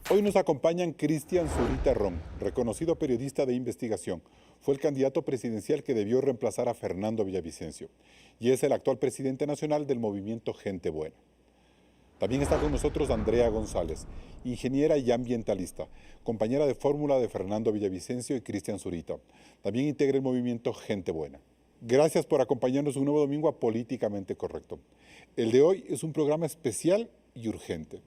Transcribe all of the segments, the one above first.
Hoy nos acompañan Cristian Zurita Ron, reconocido periodista de investigación. Fue el candidato presidencial que debió reemplazar a Fernando Villavicencio y es el actual presidente nacional del movimiento Gente Buena. También está con nosotros Andrea González, ingeniera y ambientalista, compañera de fórmula de Fernando Villavicencio y Cristian Zurita. También integra el movimiento Gente Buena. Gracias por acompañarnos un nuevo domingo a Políticamente Correcto. El de hoy es un programa especial y urgente.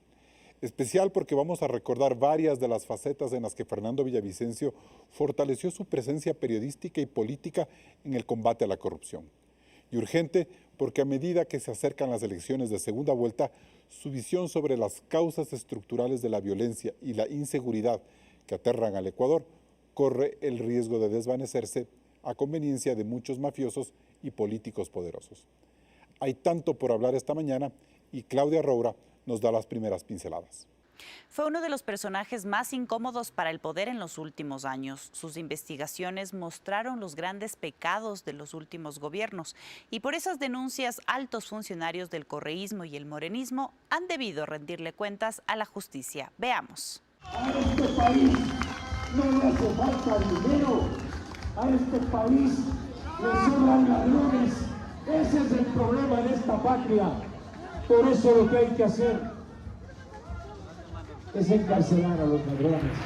Especial porque vamos a recordar varias de las facetas en las que Fernando Villavicencio fortaleció su presencia periodística y política en el combate a la corrupción. Y urgente porque a medida que se acercan las elecciones de segunda vuelta, su visión sobre las causas estructurales de la violencia y la inseguridad que aterran al Ecuador corre el riesgo de desvanecerse a conveniencia de muchos mafiosos y políticos poderosos. Hay tanto por hablar esta mañana y Claudia Roura nos da las primeras pinceladas. Fue uno de los personajes más incómodos para el poder en los últimos años. Sus investigaciones mostraron los grandes pecados de los últimos gobiernos y por esas denuncias altos funcionarios del correísmo y el morenismo han debido rendirle cuentas a la justicia. Veamos. A este país no le hace falta dinero, a este país le sobran ladrones. Ese es el problema de esta patria. Por eso lo que hay que hacer es encarcelar a los ladrones.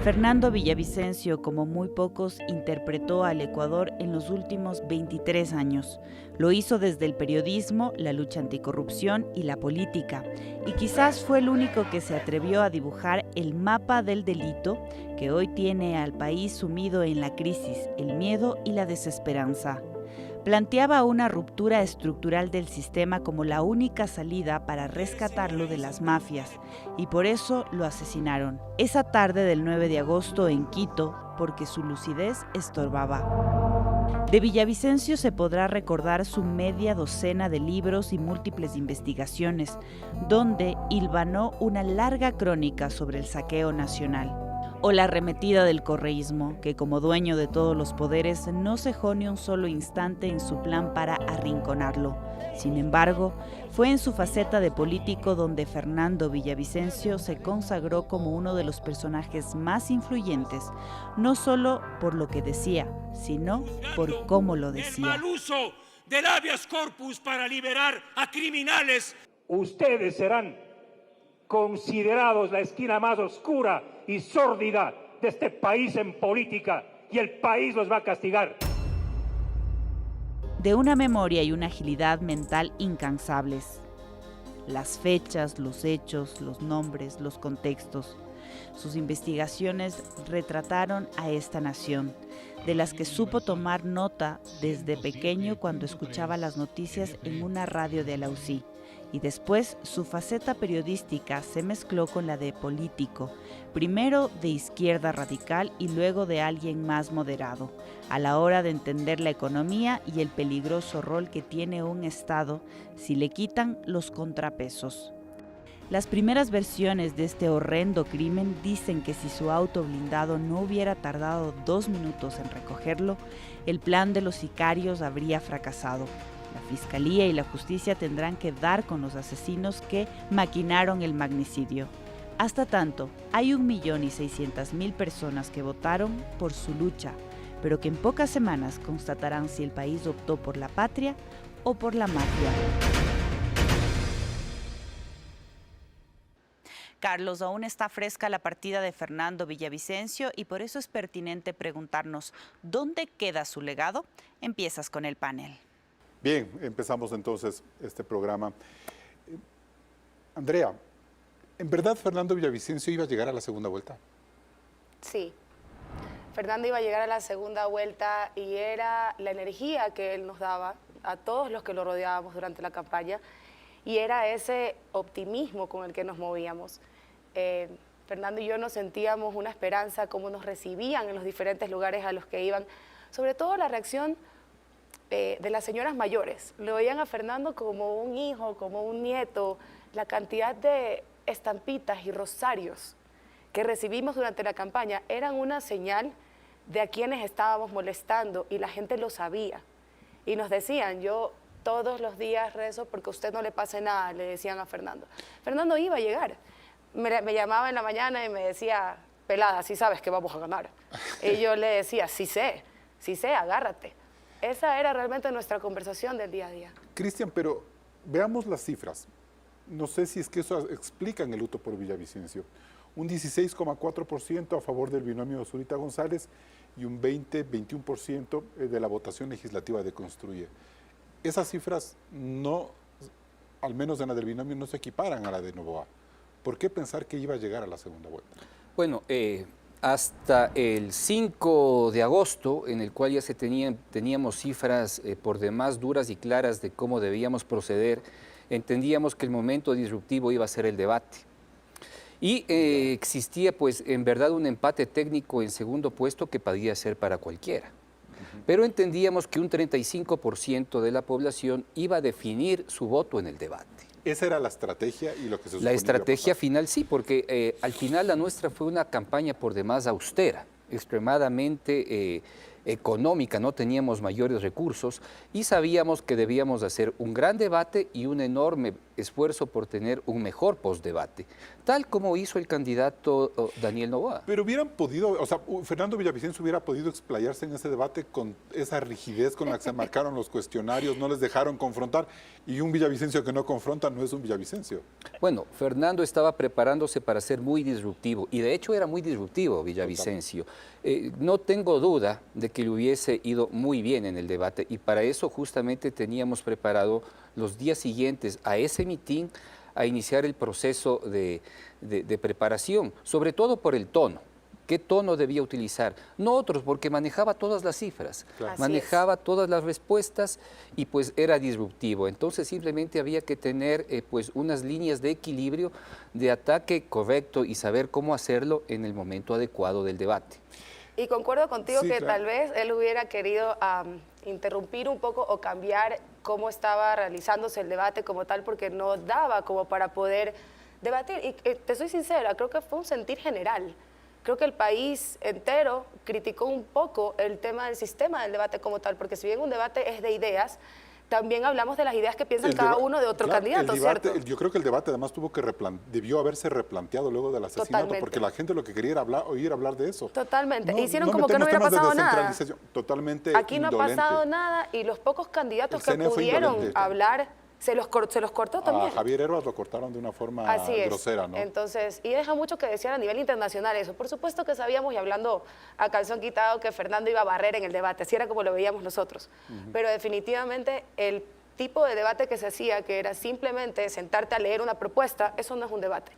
Fernando Villavicencio, como muy pocos, interpretó al Ecuador en los últimos 23 años. Lo hizo desde el periodismo, la lucha anticorrupción y la política. Y quizás fue el único que se atrevió a dibujar el mapa del delito que hoy tiene al país sumido en la crisis, el miedo y la desesperanza. Planteaba una ruptura estructural del sistema como la única salida para rescatarlo de las mafias, y por eso lo asesinaron esa tarde del 9 de agosto en Quito, porque su lucidez estorbaba. De Villavicencio se podrá recordar su media docena de libros y múltiples investigaciones, donde hilvanó una larga crónica sobre el saqueo nacional. O la arremetida del correísmo, que como dueño de todos los poderes no cejó ni un solo instante en su plan para arrinconarlo. Sin embargo, fue en su faceta de político donde Fernando Villavicencio se consagró como uno de los personajes más influyentes, no solo por lo que decía, sino por cómo lo decía. El mal uso del habeas corpus para liberar a criminales. Ustedes serán considerados la esquina más oscura y sórdida de este país en política, y el país los va a castigar. De una memoria y una agilidad mental incansables. Las fechas, los hechos, los nombres, los contextos. Sus investigaciones retrataron a esta nación, de las que supo tomar nota desde pequeño cuando escuchaba las noticias en una radio de Alausí. Y después su faceta periodística se mezcló con la de político, primero de izquierda radical y luego de alguien más moderado, a la hora de entender la economía y el peligroso rol que tiene un Estado si le quitan los contrapesos. Las primeras versiones de este horrendo crimen dicen que si su auto blindado no hubiera tardado 2 minutos en recogerlo, el plan de los sicarios habría fracasado. La Fiscalía y la Justicia tendrán que dar con los asesinos que maquinaron el magnicidio. Hasta tanto, hay 1.600.000 personas que votaron por su lucha, pero que en pocas semanas constatarán si el país optó por la patria o por la mafia. Carlos, aún está fresca la partida de Fernando Villavicencio y por eso es pertinente preguntarnos, ¿dónde queda su legado? Empiezas con el panel. Bien, empezamos entonces este programa. Andrea, ¿en verdad Fernando Villavicencio iba a llegar a la segunda vuelta? Sí, Fernando iba a llegar a la segunda vuelta y era la energía que él nos daba a todos los que lo rodeábamos durante la campaña y era ese optimismo con el que nos movíamos. Fernando y yo nos sentíamos una esperanza, cómo nos recibían en los diferentes lugares a los que iban, sobre todo la reacción de las señoras mayores. Lo veían a Fernando como un hijo, como un nieto, la cantidad de estampitas y rosarios que recibimos durante la campaña eran una señal de a quienes estábamos molestando y la gente lo sabía. Y nos decían, todos los días rezo porque a usted no le pase nada, le decían a Fernando. Fernando iba a llegar. Me llamaba en la mañana y me decía, pelada, sí sabes que vamos a ganar. Y yo le decía, sí sé, agárrate. Esa era realmente nuestra conversación del día a día. Cristian, pero veamos las cifras. No sé si es que eso explica el luto por Villavicencio. Un 16,4% a favor del binomio Zurita González y un 21% de la votación legislativa de Construye. Esas cifras no, al menos en la del binomio, no se equiparan a la de Noboa. ¿Por qué pensar que iba a llegar a la segunda vuelta? Bueno, hasta el 5 de agosto, en el cual ya teníamos cifras por demás duras y claras de cómo debíamos proceder, entendíamos que el momento disruptivo iba a ser el debate. Y existía, pues, en verdad un empate técnico en segundo puesto que podía ser para cualquiera. Pero entendíamos que un 35% de la población iba a definir su voto en el debate. Esa era la estrategia y lo que se suponía. La estrategia final sí, porque al final la nuestra fue una campaña por demás austera, extremadamente económica, no teníamos mayores recursos y sabíamos que debíamos hacer un gran debate y un enorme esfuerzo por tener un mejor postdebate, tal como hizo el candidato Daniel Noboa. Pero hubieran podido, o sea, Fernando Villavicencio hubiera podido explayarse en ese debate con esa rigidez con la que se marcaron los cuestionarios, no les dejaron confrontar, y un Villavicencio que no confronta no es un Villavicencio. Bueno, Fernando estaba preparándose para ser muy disruptivo, y de hecho era muy disruptivo Villavicencio. No tengo duda de que le hubiese ido muy bien en el debate, y para eso justamente teníamos preparado los días siguientes a ese mitin a iniciar el proceso de preparación, sobre todo por el tono. ¿Qué tono debía utilizar? No otros, porque manejaba todas las cifras, Claro. manejaba todas las respuestas y pues era disruptivo. Entonces simplemente había que tener pues unas líneas de equilibrio, de ataque correcto y saber cómo hacerlo en el momento adecuado del debate. Y concuerdo contigo Sí, que claro. tal vez él hubiera querido interrumpir un poco o cambiar cómo estaba realizándose el debate como tal, porque no daba como para poder debatir. Y te soy sincera, creo que fue un sentir general. Creo que el país entero criticó un poco el tema del sistema del debate como tal, porque si bien un debate es de ideas, también hablamos de las ideas que piensan cada uno de otro claro, candidato, el debate, ¿cierto? Yo creo que el debate además debió haberse replanteado luego del asesinato, Totalmente. porque la gente lo que quería era oír hablar de eso. Totalmente. Hicieron como que no hubiera metemos temas pasado de nada. descentralización, totalmente Aquí no ha indolente. pasado nada y los pocos candidatos El que CNE fue pudieron indolente. hablar, se los cortó también. A Javier Herbas lo cortaron de una forma Así es. grosera, ¿no? Entonces, y deja mucho que desear a nivel internacional eso. Por supuesto que sabíamos, y hablando a calzón quitado, que Fernando iba a barrer en el debate, así era como lo veíamos nosotros. Pero definitivamente el tipo de debate que se hacía, que era simplemente sentarte a leer una propuesta, eso no es un debate.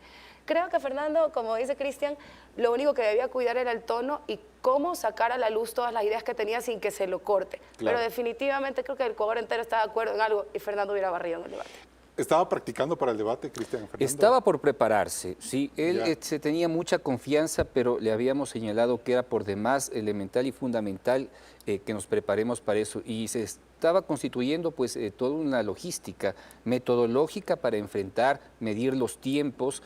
Creo que Fernando, como dice Cristian, lo único que debía cuidar era el tono y cómo sacar a la luz todas las ideas que tenía sin que se lo corte. Claro. Pero definitivamente creo que el Ecuador entero está de acuerdo en algo y Fernando hubiera barrido en el debate. ¿Estaba practicando para el debate, Cristian Fernando? Estaba por prepararse, sí, él Ya. se tenía mucha confianza, pero le habíamos señalado que era por demás elemental y fundamental que nos preparemos para eso y se estaba constituyendo pues toda una logística metodológica para enfrentar, medir los tiempos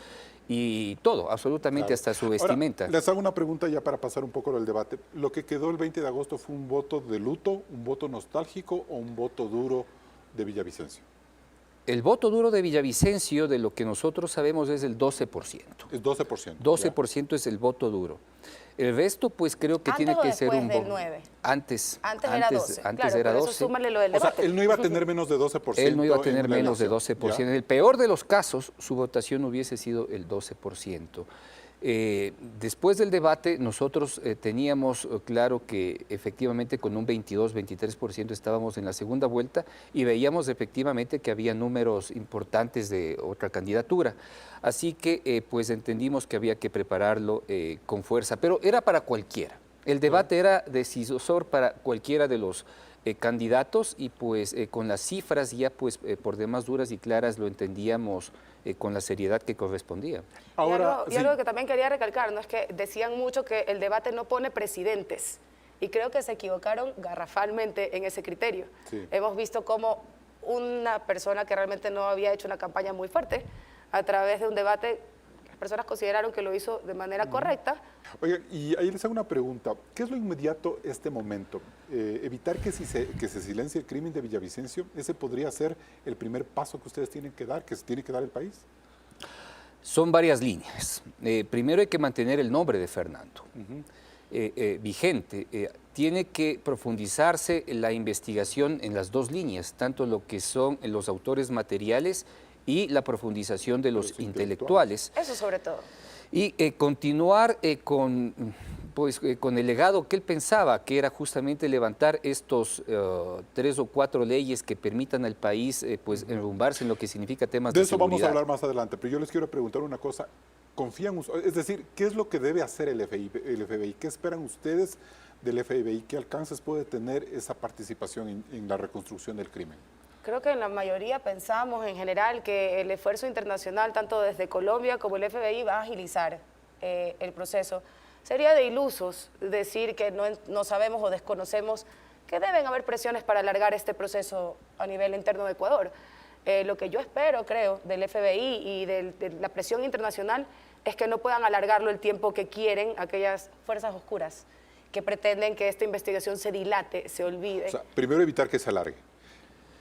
y todo, absolutamente Claro. hasta su vestimenta. Ahora, les hago una pregunta ya para pasar un poco del debate. ¿Lo que quedó el 20 de agosto fue un voto de luto, un voto nostálgico o un voto duro de Villavicencio? El voto duro de Villavicencio, de lo que nosotros sabemos, es el 12%. Es 12%. 12% es el voto duro. El resto, pues creo que ¿Antes tiene o que ser después un del voto. 9? Antes. Antes era 12. Antes Claro, era por 12. eso súmale lo del O sea, debate. él no iba a tener menos de 12%. Él no iba a tener en la menos de elección, 12%. ¿ya? En el peor de los casos, su votación hubiese sido el 12%. Después del debate, nosotros teníamos claro que efectivamente con un 22-23% estábamos en la segunda vuelta y veíamos efectivamente que había números importantes de otra candidatura. Así que pues entendimos que había que prepararlo con fuerza, pero era para cualquiera. El debate era decisor para cualquiera de los candidatos y pues con las cifras ya pues por demás duras y claras lo entendíamos con la seriedad que correspondía. Ahora, y algo que también quería recalcar, ¿no? Es que decían mucho que el debate no pone presidentes y creo que se equivocaron garrafalmente en ese criterio. Sí. Hemos visto cómo una persona que realmente no había hecho una campaña muy fuerte, a través de un debate Las personas consideraron que lo hizo de manera correcta. Oiga, y ahí les hago una pregunta. ¿Qué es lo inmediato este momento? Evitar que se silencie el crimen de Villavicencio, ¿ese podría ser el primer paso que ustedes tienen que dar, que se tiene que dar el país? Son varias líneas. Primero hay que mantener el nombre de Fernando vigente. Tiene que profundizarse la investigación en las dos líneas, tanto lo que son los autores materiales y la profundización de los intelectuales. Eso sobre todo. Y continuar con el legado que él pensaba, que era justamente levantar estos 3 o 4 leyes que permitan al país enrumbarse en lo que significa temas de seguridad. De eso vamos a hablar más adelante, pero yo les quiero preguntar una cosa. ¿Confían, es decir, qué es lo que debe hacer el FBI? ¿Qué esperan ustedes del FBI? ¿Qué alcances puede tener esa participación en la reconstrucción del crimen? Creo que en la mayoría pensamos en general que el esfuerzo internacional, tanto desde Colombia como el FBI, va a agilizar el proceso. Sería de ilusos decir que no sabemos o desconocemos que deben haber presiones para alargar este proceso a nivel interno de Ecuador. Lo que yo espero, creo, del FBI y de la presión internacional es que no puedan alargarlo el tiempo que quieren aquellas fuerzas oscuras que pretenden que esta investigación se dilate, se olvide. O sea, primero evitar que se alargue.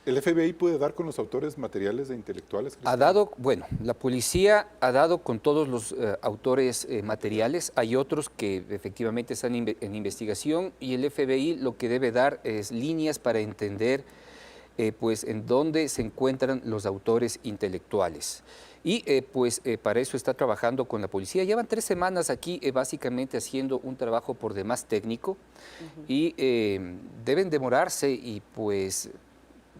¿El FBI puede dar con los autores materiales e intelectuales? La policía ha dado con todos los autores materiales. Hay otros que efectivamente están en investigación y el FBI lo que debe dar es líneas para entender en dónde se encuentran los autores intelectuales. Y para eso está trabajando con la policía. Llevan 3 semanas aquí básicamente haciendo un trabajo por demás técnico y deben demorarse y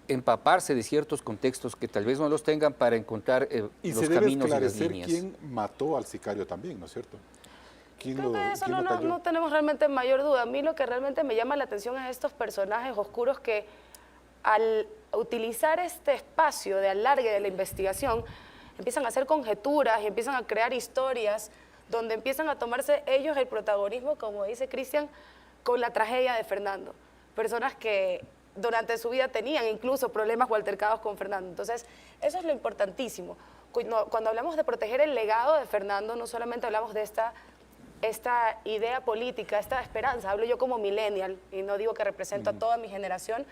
empaparse de ciertos contextos que tal vez no los tengan para encontrar los caminos y las líneas. ¿Quién mató al sicario también, no es cierto? Creo que eso no tenemos realmente mayor duda. A mí lo que realmente me llama la atención es estos personajes oscuros que al utilizar este espacio de alargue de la investigación empiezan a hacer conjeturas y empiezan a crear historias donde empiezan a tomarse ellos el protagonismo, como dice Cristian, con la tragedia de Fernando. Personas que durante su vida tenían incluso problemas o altercados con Fernando. Entonces, eso es lo importantísimo. Cuando hablamos de proteger el legado de Fernando, no solamente hablamos de esta idea política, esta esperanza. Hablo yo como millennial y no digo que represento a toda mi generación,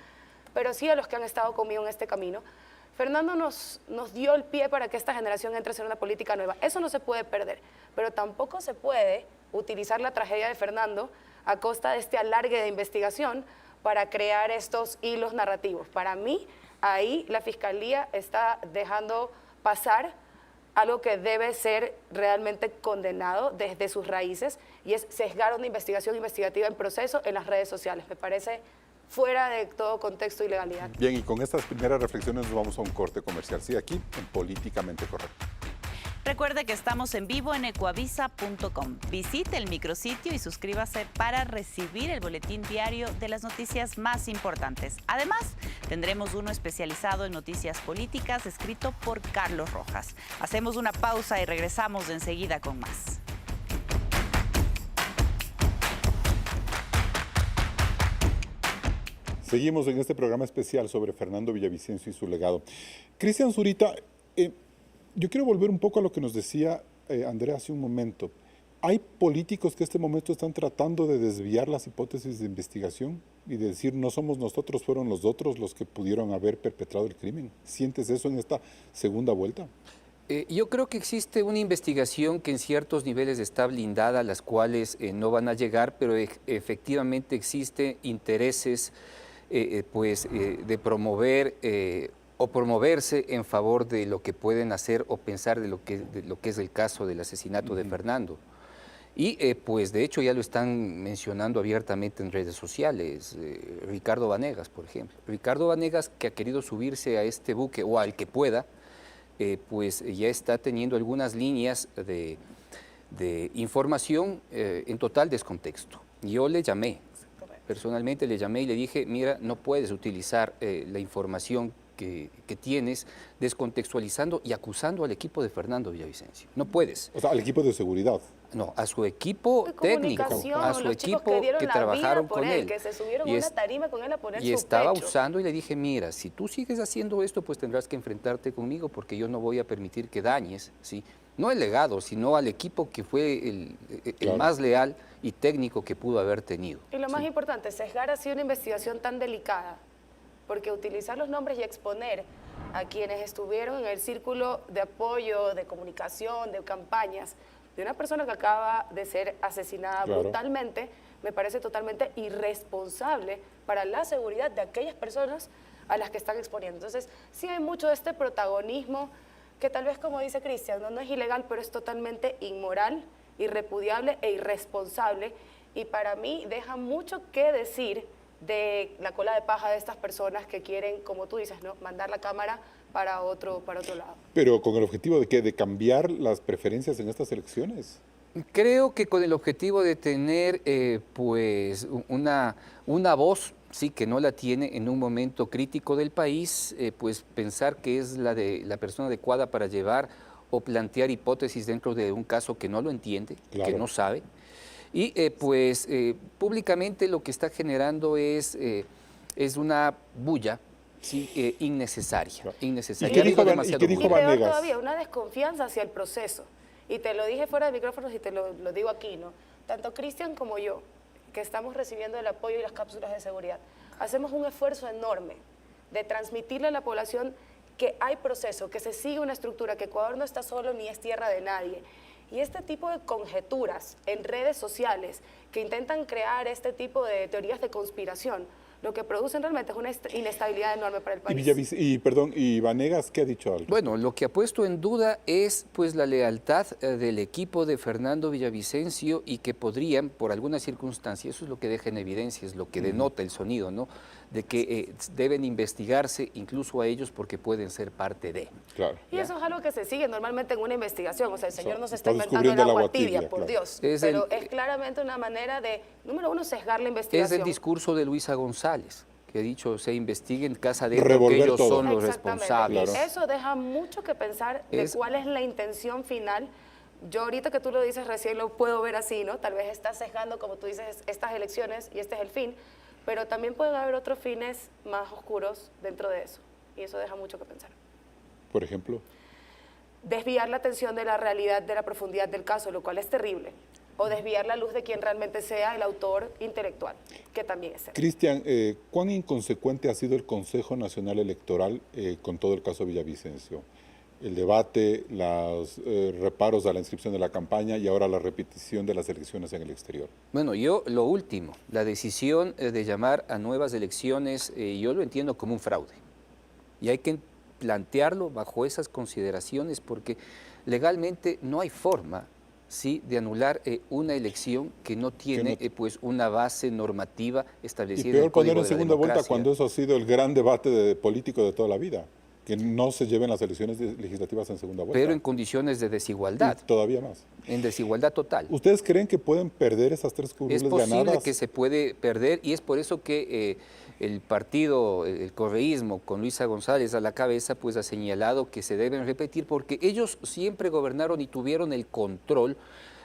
pero sí a los que han estado conmigo en este camino. Fernando nos dio el pie para que esta generación entre a ser una política nueva. Eso no se puede perder, pero tampoco se puede utilizar la tragedia de Fernando a costa de este alargue de investigación para crear estos hilos narrativos. Para mí, ahí la Fiscalía está dejando pasar algo que debe ser realmente condenado desde sus raíces, y es sesgar una investigación investigativa en proceso en las redes sociales. Me parece fuera de todo contexto y legalidad. Bien, y con estas primeras reflexiones nos vamos a un corte comercial. Sí, aquí en Políticamente Correcto. Recuerde que estamos en vivo en ecuavisa.com. Visite el micrositio y suscríbase para recibir el boletín diario de las noticias más importantes. Además, tendremos uno especializado en noticias políticas escrito por Carlos Rojas. Hacemos una pausa y regresamos de enseguida con más. Seguimos en este programa especial sobre Fernando Villavicencio y su legado. Cristian Zurita, yo quiero volver un poco a lo que nos decía Andrea hace un momento. ¿Hay políticos que en este momento están tratando de desviar las hipótesis de investigación y de decir no somos nosotros, fueron los otros los que pudieron haber perpetrado el crimen? ¿Sientes eso en esta segunda vuelta? Yo creo que existe una investigación que en ciertos niveles está blindada, las cuales no van a llegar, pero efectivamente existe intereses de promover o promoverse en favor de lo que pueden hacer o pensar de lo que es el caso del asesinato de Fernando. Y de hecho ya lo están mencionando abiertamente en redes sociales. Ricardo Vanegas, por ejemplo. Ricardo Vanegas, que ha querido subirse a este buque o al que pueda, ya está teniendo algunas líneas de información en total descontexto. Yo le llamé, personalmente le llamé y le dije, mira, no puedes utilizar la información que tienes descontextualizando y acusando al equipo de Fernando Villavicencio. No puedes. O sea, al equipo de seguridad. No, a su equipo De técnico, comunicación, a su los chicos equipo dieron que la trabajaron vida por con él. que se subieron Y a es- una tarima con él a poner Y su estaba pecho. usando y le dije, mira, si tú sigues haciendo esto, pues tendrás que enfrentarte conmigo porque yo no voy a permitir que dañes, ¿sí? No el legado, sino al equipo que fue el Claro. más leal y técnico que pudo haber tenido. Y lo más ¿sí? importante, sesgar así una investigación tan delicada, porque utilizar los nombres y exponer a quienes estuvieron en el círculo de apoyo, de comunicación, de campañas, de una persona que acaba de ser asesinada Claro. brutalmente, me parece totalmente irresponsable para la seguridad de aquellas personas a las que están exponiendo. Entonces, sí hay mucho de este protagonismo que tal vez, como dice Cristian, no es ilegal, pero es totalmente inmoral, irrepudiable e irresponsable. Y para mí deja mucho que decir de la cola de paja de estas personas que quieren, como tú dices, ¿no?, mandar la cámara para otro lado. Pero con el objetivo de ¿qué? ¿De cambiar las preferencias en estas elecciones? Creo que con el objetivo de tener pues una voz, sí, que no la tiene en un momento crítico del país, pues pensar que es la persona adecuada para llevar o plantear hipótesis dentro de un caso que no lo entiende, que Claro. no sabe. Y pues públicamente lo que está generando es una bulla, sí, innecesaria. Claro. innecesaria. ¿Y qué Ha habido dijo Van- demasiado y qué dijo Y bulla. peor Vanegas? todavía, una desconfianza hacia el proceso. Y te lo dije fuera de micrófonos y te lo digo aquí, ¿no? Tanto Cristian como yo, que estamos recibiendo el apoyo y las cápsulas de seguridad, hacemos un esfuerzo enorme de transmitirle a la población que hay proceso, que se sigue una estructura, que Ecuador no está solo ni es tierra de nadie. Y este tipo de conjeturas en redes sociales que intentan crear este tipo de teorías de conspiración, lo que producen realmente es una inestabilidad enorme para el Y, país. y Vanegas, ¿qué ha dicho algo? Bueno, lo que ha puesto en duda es pues la lealtad del equipo de Fernando Villavicencio y que podrían, por alguna circunstancia, eso es lo que deja en evidencia, es lo que denota el sonido, ¿no? De que deben investigarse incluso a ellos porque pueden ser parte de. Claro. Y eso es algo que se sigue normalmente en una investigación. O sea, el señor no se está está inventando el descubriendo el agua agua tibia, tibia, por claro. Dios. Es Pero el- es claramente una manera de, número uno, sesgar la Es investigación. el discurso de Luisa González, que ha dicho, se investigue en casa de que Revolver ellos todo. son los Exactamente. responsables. Claro. Eso deja mucho que pensar de Es- cuál es la intención final. Yo ahorita que tú lo dices recién lo puedo ver así, ¿no? Tal vez está sesgando, como tú dices, estas elecciones y este es el fin, pero también pueden haber otros fines más oscuros dentro de eso. Y eso deja mucho que pensar. Por ejemplo. Desviar la atención de la realidad, de la profundidad del caso, lo cual es terrible, o desviar la luz de quien realmente sea el autor intelectual, que también es terrible. Cristian, ¿cuán inconsecuente ha sido el Consejo Nacional Electoral con todo el caso Villavicencio? El debate, los reparos a la inscripción de la campaña y ahora la repetición de las elecciones en el exterior. Bueno, yo lo último, la decisión de llamar a nuevas elecciones, yo lo entiendo como un fraude. Y hay que plantearlo bajo esas consideraciones porque legalmente no hay forma, ¿sí?, de anular una elección que no tiene pues una base normativa Y establecida en peor el Código poner en de la segunda vuelta Democracia. cuando eso ha sido el gran debate político de toda la vida, que no se lleven las elecciones legislativas en segunda vuelta. Pero en condiciones de desigualdad, Y todavía más. en desigualdad total. ¿Ustedes creen que pueden perder esas 3 curules Es posible ganadas? que se puede perder y es por eso que el partido, el correísmo, con Luisa González a la cabeza, pues ha señalado que se deben repetir porque ellos siempre gobernaron y tuvieron el control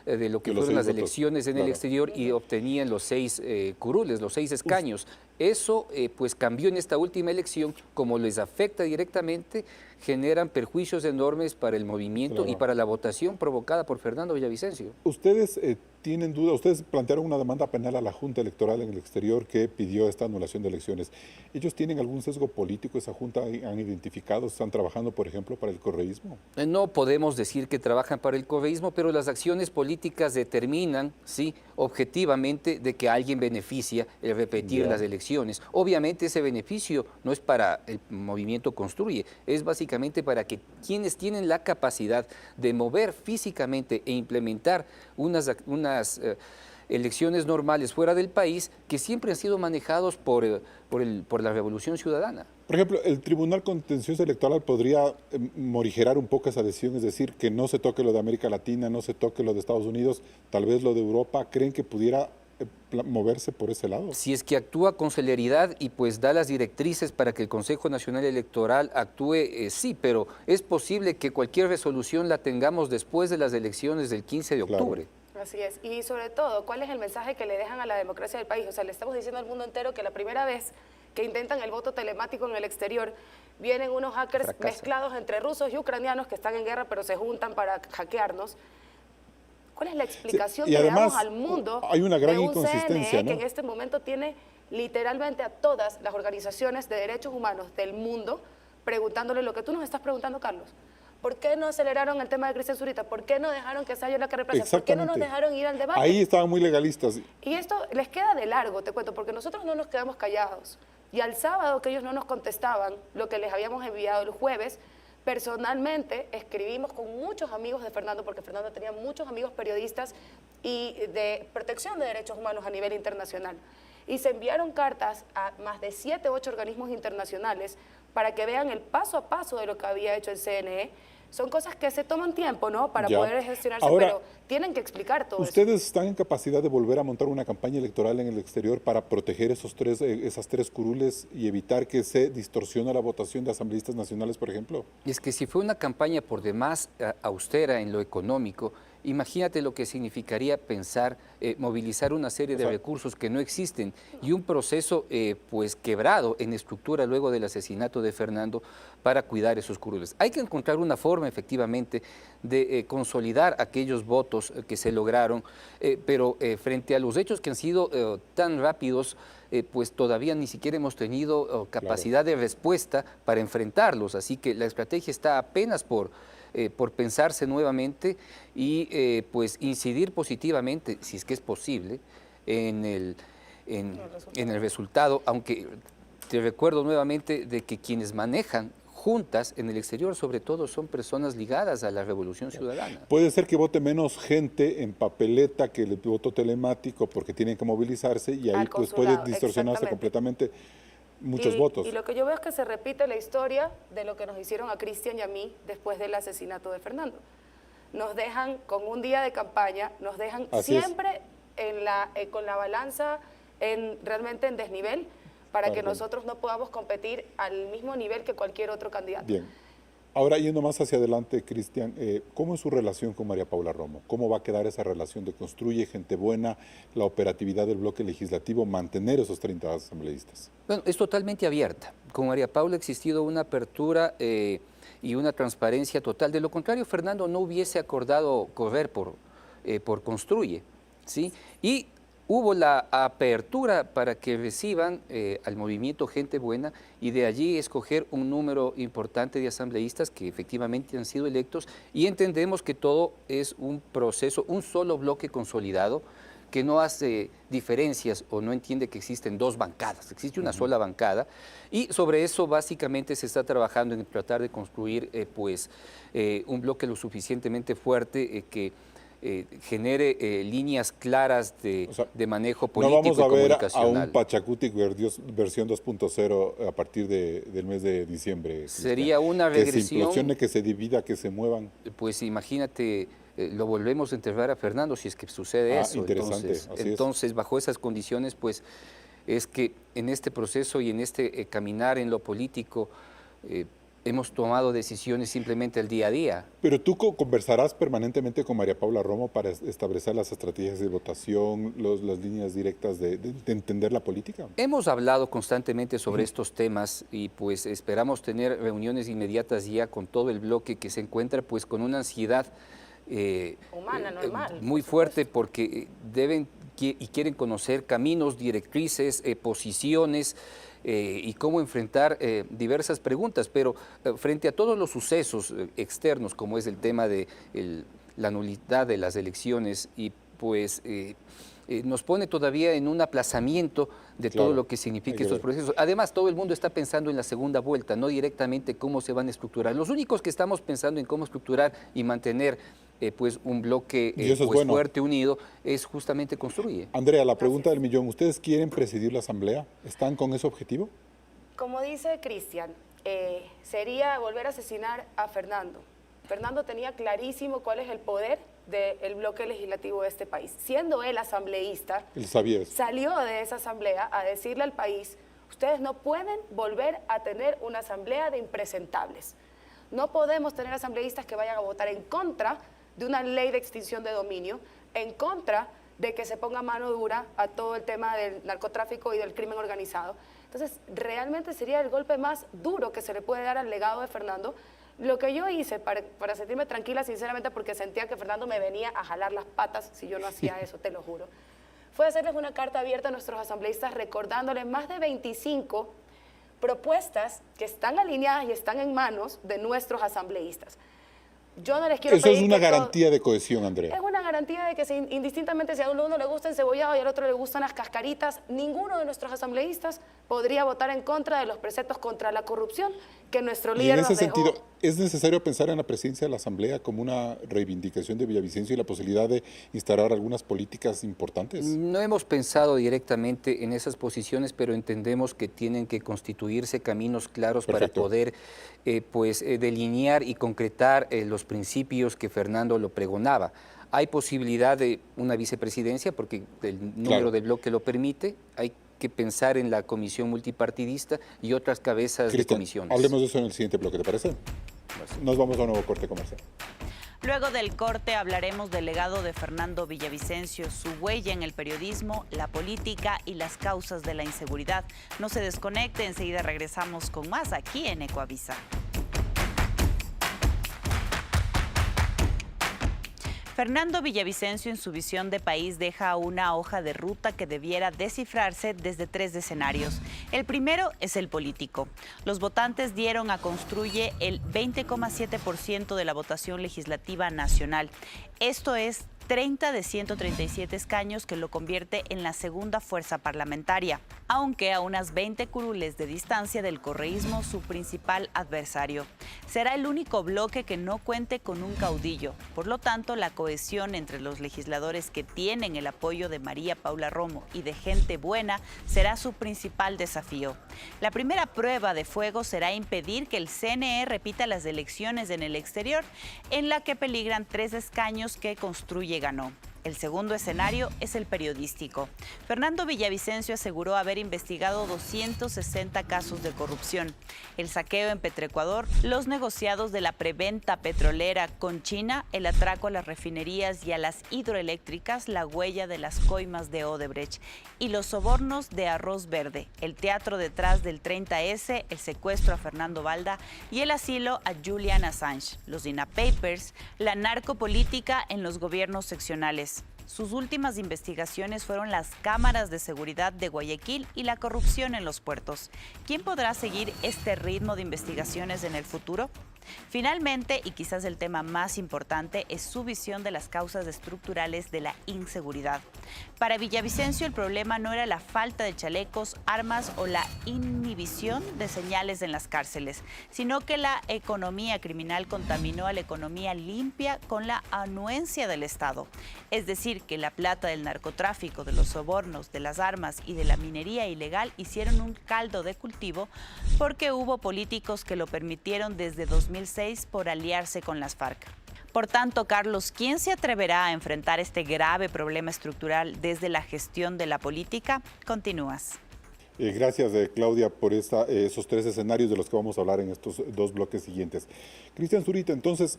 de lo que De los fueron las 6 votos, elecciones en el claro. exterior y obtenían los 6 curules, los 6 escaños. Eso pues cambió en esta última elección, como les afecta directamente, generan perjuicios enormes para el movimiento Claro. y para la votación provocada por Fernando Villavicencio. ¿Ustedes tienen duda? Ustedes plantearon una demanda penal a la Junta Electoral en el exterior que pidió esta anulación de elecciones. ¿Ellos tienen algún sesgo político? ¿Esa Junta han identificado? ¿Están trabajando, por ejemplo, para el correísmo? No podemos decir que trabajan para el correísmo, pero las acciones políticas determinan, sí, objetivamente de que alguien beneficia el repetir Ya. las elecciones. Obviamente ese beneficio no es para el movimiento Construye, es básicamente para que quienes tienen la capacidad de mover físicamente e implementar unas elecciones normales fuera del país que siempre han sido manejados por la Revolución Ciudadana. Por ejemplo, el Tribunal Contencioso Electoral podría morigerar un poco esa decisión, es decir, que no se toque lo de América Latina, no se toque lo de Estados Unidos, tal vez lo de Europa. ¿Creen que pudiera moverse por ese lado. Si es que actúa con celeridad y pues da las directrices para que el Consejo Nacional Electoral actúe, sí, pero es posible que cualquier resolución la tengamos después de las elecciones del 15 de octubre. Así es. Y sobre todo, ¿cuál es el mensaje que le dejan a la democracia del país? O sea, le estamos diciendo al mundo entero que la primera vez que intentan el voto telemático en el exterior, vienen unos hackers mezclados entre rusos y ucranianos que están en guerra, pero se juntan para hackearnos. ¿Cuál es la explicación Sí, y que le además, damos al mundo hay una gran de un inconsistencia, CNE ¿no? que en este momento tiene literalmente a todas las organizaciones de derechos humanos del mundo preguntándole lo que tú nos estás preguntando, Carlos? ¿Por qué no aceleraron el tema de Cristian Zurita? ¿Por qué no dejaron que Saya la que reemplaza? ¿Por qué no nos dejaron ir al debate? Ahí estaban muy legalistas. Y esto les queda de largo, te cuento, porque nosotros no nos quedamos callados. Y al sábado que ellos no nos contestaban lo que les habíamos enviado el jueves, personalmente escribimos con muchos amigos de Fernando, porque Fernando tenía muchos amigos periodistas y de protección de derechos humanos a nivel internacional. Y se enviaron cartas a más de 7 u 8 organismos internacionales para que vean el paso a paso de lo que había hecho el CNE. Son cosas que se toman tiempo, ¿no?, para poder gestionarse, pero tienen que explicar todo eso. ¿Ustedes están en capacidad de volver a montar una campaña electoral en el exterior para proteger esas tres curules y evitar que se distorsione la votación de asambleístas nacionales, por ejemplo? Y es que si fue una campaña por demás austera en lo económico, imagínate lo que significaría pensar movilizar una serie de recursos que no existen y un proceso pues quebrado en estructura luego del asesinato de Fernando para cuidar esos curules. Hay que encontrar una forma efectivamente de consolidar aquellos votos que se lograron, pero frente a los hechos que han sido tan rápidos, pues todavía ni siquiera hemos tenido capacidad de respuesta para enfrentarlos, así que la estrategia está apenas por pensarse nuevamente y pues incidir positivamente, si es que es posible, en el resultado, aunque te recuerdo nuevamente de que quienes manejan juntas en el exterior sobre todo son personas ligadas a la Revolución Ciudadana. Puede ser que vote menos gente en papeleta que el voto telemático porque tienen que movilizarse y ahí pues puede distorsionarse completamente muchos votos. Y lo que yo veo es que se repite la historia de lo que nos hicieron a Cristian y a mí después del asesinato de Fernando. Nos dejan con un día de campaña, nos dejan siempre con la balanza realmente en desnivel para que nosotros no podamos competir al mismo nivel que cualquier otro candidato. Bien. Ahora, yendo más hacia adelante, Cristian, ¿cómo es su relación con María Paula Romo? ¿Cómo va a quedar esa relación de construye gente buena, la operatividad del bloque legislativo, mantener esos 30 asambleístas? Bueno, es totalmente abierta. Con María Paula ha existido una apertura y una transparencia total. De lo contrario, Fernando no hubiese acordado correr por Construye, ¿sí? Y hubo la apertura para que reciban al movimiento Gente Buena y de allí escoger un número importante de asambleístas que efectivamente han sido electos y entendemos que todo es un proceso, un solo bloque consolidado que no hace diferencias o no entiende que existen dos bancadas, existe una sola bancada y sobre eso básicamente se está trabajando en tratar de construir un bloque lo suficientemente fuerte que genere líneas claras de manejo político y comunicacional. No vamos a ver a un Pachacutic versión 2.0 a partir del mes de diciembre. Sería una regresión. Que se implosione, que se divida, que se muevan. Pues imagínate, lo volvemos a enterrar a Fernando si es que sucede eso. Interesante. Entonces, bajo esas condiciones, pues es que en este proceso y en este caminar en lo político, hemos tomado decisiones simplemente el día a día. Pero tú conversarás permanentemente con María Paula Romo para establecer las estrategias de votación, las líneas directas de entender la política. Hemos hablado constantemente sobre estos temas y pues esperamos tener reuniones inmediatas ya con todo el bloque que se encuentra pues con una ansiedad humana, normal, muy fuerte porque deben y quieren conocer caminos, directrices, posiciones, y cómo enfrentar diversas preguntas, pero frente a todos los sucesos externos, como es el tema de la nulidad de las elecciones, y pues nos pone todavía en un aplazamiento de todo lo que significa estos procesos. Además, todo el mundo está pensando en la segunda vuelta, no directamente cómo se van a estructurar. Los únicos que estamos pensando en cómo estructurar y mantener pues un bloque fuerte, unido, es justamente Construye. Andrea, la pregunta del millón, ¿ustedes quieren presidir la asamblea? ¿Están con ese objetivo? Como dice Cristian, sería volver a asesinar a Fernando. Fernando tenía clarísimo cuál es el poder del bloque legislativo de este país. Siendo él asambleísta, Él sabía eso. salió de esa asamblea a decirle al país: ustedes no pueden volver a tener una asamblea de impresentables. No podemos tener asambleístas que vayan a votar en contra de una ley de extinción de dominio, en contra de que se ponga mano dura a todo el tema del narcotráfico y del crimen organizado. Entonces, realmente sería el golpe más duro que se le puede dar al legado de Fernando. Lo que yo hice para sentirme tranquila, sinceramente, porque sentía que Fernando me venía a jalar las patas si yo no hacía eso, te lo juro, fue hacerles una carta abierta a nuestros asambleístas recordándoles más de 25 propuestas que están alineadas y están en manos de nuestros asambleístas. Yo no les quiero Eso es pedir una que todo- garantía de cohesión, Andrea. Es una garantía de que indistintamente si a uno le gusta el cebollado y al otro le gustan las cascaritas, ninguno de nuestros asambleístas podría votar en contra de los preceptos contra la corrupción que nuestro Y líder en ese nos dejó. sentido, ¿es necesario pensar en la presidencia de la Asamblea como una reivindicación de Villavicencio y la posibilidad de instaurar algunas políticas importantes? No hemos pensado directamente en esas posiciones, pero entendemos que tienen que constituirse caminos claros Perfecto. para poder delinear y concretar los principios que Fernando lo pregonaba. Hay posibilidad de una vicepresidencia porque el número Claro. del bloque lo permite. Hay que pensar en la comisión multipartidista y otras cabezas de Cristian, comisiones. hablemos de eso en el siguiente bloque, ¿te parece? Nos vamos a un nuevo corte comercial. Luego del corte hablaremos del legado de Fernando Villavicencio, su huella en el periodismo, la política y las causas de la inseguridad. No se desconecte, enseguida regresamos con más aquí en Ecoavisa. Fernando Villavicencio en su visión de país deja una hoja de ruta que debiera descifrarse desde 3 escenarios. El primero es el político. Los votantes dieron a Construye el 20,7% de la votación legislativa nacional. Esto es 30 de 137 escaños que lo convierte en la segunda fuerza parlamentaria, aunque a unas 20 curules de distancia del correísmo, su principal adversario. Será el único bloque que no cuente con un caudillo. Por lo tanto, la cohesión entre los legisladores que tienen el apoyo de María Paula Romo y de gente buena será su principal desafío. La primera prueba de fuego será impedir que el CNE repita las elecciones en el exterior, en la que peligran 3 escaños que Construye ganó. El segundo escenario es el periodístico. Fernando Villavicencio aseguró haber investigado 260 casos de corrupción: el saqueo en Petroecuador, los negociados de la preventa petrolera con China, el atraco a las refinerías y a las hidroeléctricas, la huella de las coimas de Odebrecht y los sobornos de Arroz Verde, el teatro detrás del 30S, el secuestro a Fernando Balda y el asilo a Julian Assange, los DINA Papers, la narcopolítica en los gobiernos seccionales. Sus últimas investigaciones fueron las cámaras de seguridad de Guayaquil y la corrupción en los puertos. ¿Quién podrá seguir este ritmo de investigaciones en el futuro? Finalmente, y quizás el tema más importante, es su visión de las causas estructurales de la inseguridad. Para Villavicencio, el problema no era la falta de chalecos, armas o la inhibición de señales en las cárceles, sino que la economía criminal contaminó a la economía limpia con la anuencia del Estado. Es decir, que la plata del narcotráfico, de los sobornos, de las armas y de la minería ilegal hicieron un caldo de cultivo porque hubo políticos que lo permitieron desde 2006 por aliarse con las FARC. Por tanto, Carlos, ¿quién se atreverá a enfrentar este grave problema estructural desde la gestión de la política? Continúas. Gracias, Claudia, por esos 3 escenarios de los que vamos a hablar en estos 2 bloques siguientes. Cristian Zurita, entonces,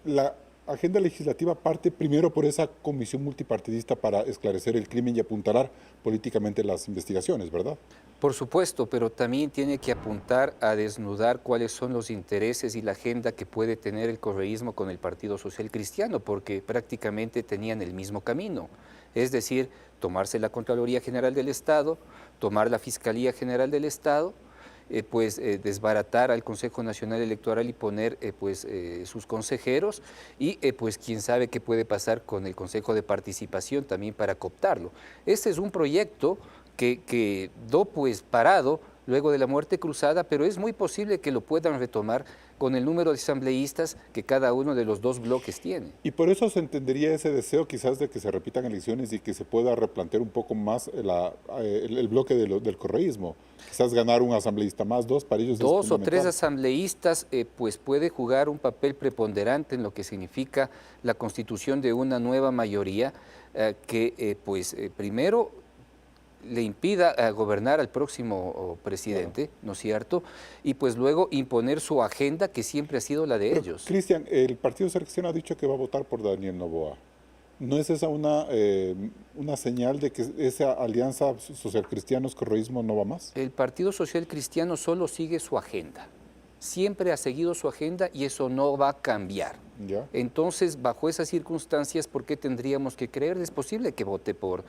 la agenda legislativa parte primero por esa comisión multipartidista para esclarecer el crimen y apuntalar políticamente las investigaciones, ¿verdad? Por supuesto, pero también tiene que apuntar a desnudar cuáles son los intereses y la agenda que puede tener el correísmo con el Partido Social Cristiano, porque prácticamente tenían el mismo camino. Es decir, tomarse la Contraloría General del Estado, tomar la Fiscalía General del Estado, desbaratar al Consejo Nacional Electoral y poner sus consejeros y pues quién sabe qué puede pasar con el Consejo de Participación también para cooptarlo. Este es un proyecto que quedó parado luego de la muerte cruzada, pero es muy posible que lo puedan retomar con el número de asambleístas que cada uno de los dos bloques tiene. Y por eso se entendería ese deseo quizás de que se repitan elecciones y que se pueda replantear un poco más el bloque del correísmo. Quizás ganar un asambleísta más, dos, para ellos es Dos o tres fundamental. asambleístas pues puede jugar un papel preponderante en lo que significa la constitución de una nueva mayoría que primero le impida gobernar al próximo presidente, ¿no es cierto? Y pues luego imponer su agenda que siempre ha sido la de ellos. Cristian, el Partido Social Cristiano ha dicho que va a votar por Daniel Noboa. ¿No es esa una señal de que esa alianza social-cristianos-correísmo no va más? El Partido Social Cristiano solo sigue su agenda. Siempre ha seguido su agenda y eso no va a cambiar. ¿Ya? Entonces, bajo esas circunstancias, ¿por qué tendríamos que creer? Es posible que vote por